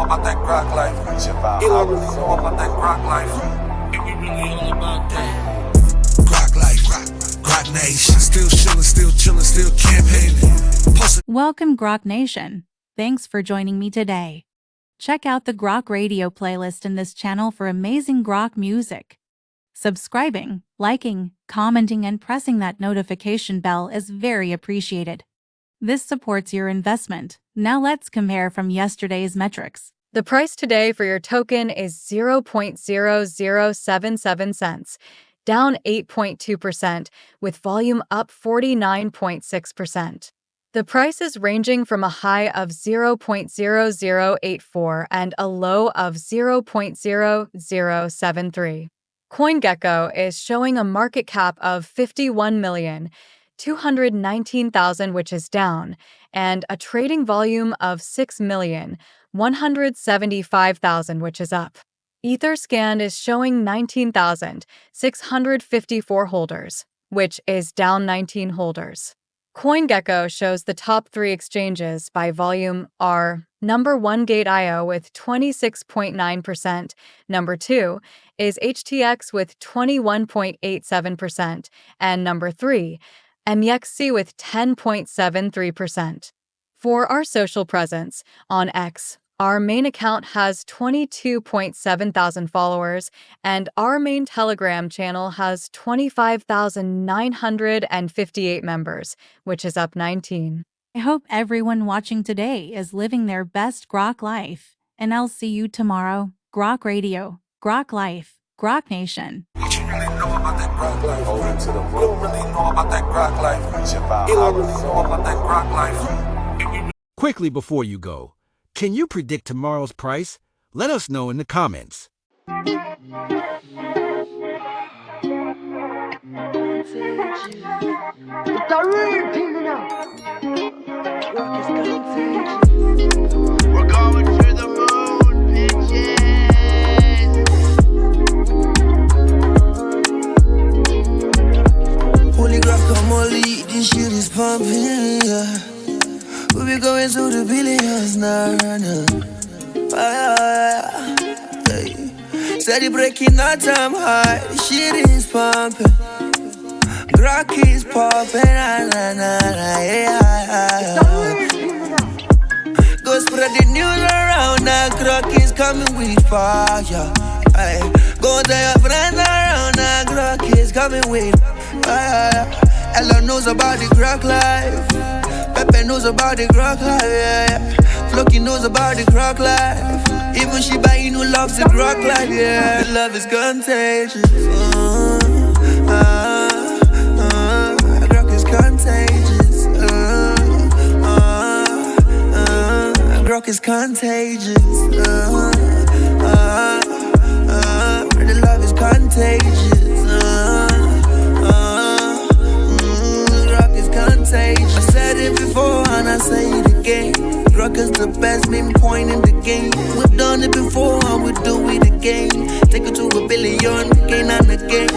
about that Grok life. Elon really know about that Grok life. And we really all about that. Grok life, Grok Nation. Still chillin', still chillin', still campaigning. Welcome, Grok Nation. Thanks for joining me today. Check out the Grok Radio playlist in this channel for amazing Grok music. Subscribing, liking, commenting, and pressing that notification bell is very appreciated. This supports your investment. Now let's compare from yesterday's metrics. The price today for your token is 0.0077 cents, down 8.2%, with volume up 49.6%. The price is ranging from a high of 0.0084 and a low of 0.0073. CoinGecko is showing a market cap of 51,219,000, which is down, and a trading volume of 6,175,000, which is up. Etherscan is showing 19,654 holders, which is down 19 holders. CoinGecko shows the top 3 exchanges by volume are number 1 Gate.io with 26.9%, number 2 is HTX with 21.87%, and number 3, MEXC with 10.73%. For our social presence, on X, our main account has 22.7 thousand followers, and our main Telegram channel has 25,958 members, which is up 19. I hope everyone watching today is living their best Grok life, and I'll see you tomorrow. Grok Radio, Grok Life, Grok Nation. What you really know about that Grok life? You don't really know about that Grok life. Elon really know about that Grok life. Quickly before you go, can you predict tomorrow's price? Let us know in the comments. We're going to the moon, bitches. Holy Grok, come on, lead, this shit is pumping, yeah. We be going to the billions now, hey. Steady breaking our time high, this shit is pumping. Grok is popping, yeah. Go spread the news around, now Grok is coming with fire, hey. Go tell your friends around, now Grok is coming with fire. Elon knows about the Grok life. Pepe knows about the Grok life, yeah. Floki knows about the Grok life. Even Shiba Inu loves the Grok life, yeah. Love is contagious. Grok is contagious. Grok is contagious. The love is contagious. Grok is contagious. I said it before and I say it again. Grok is the best main point in the game. We've done it before and we'll do it again. Take it to $1 billion again and again.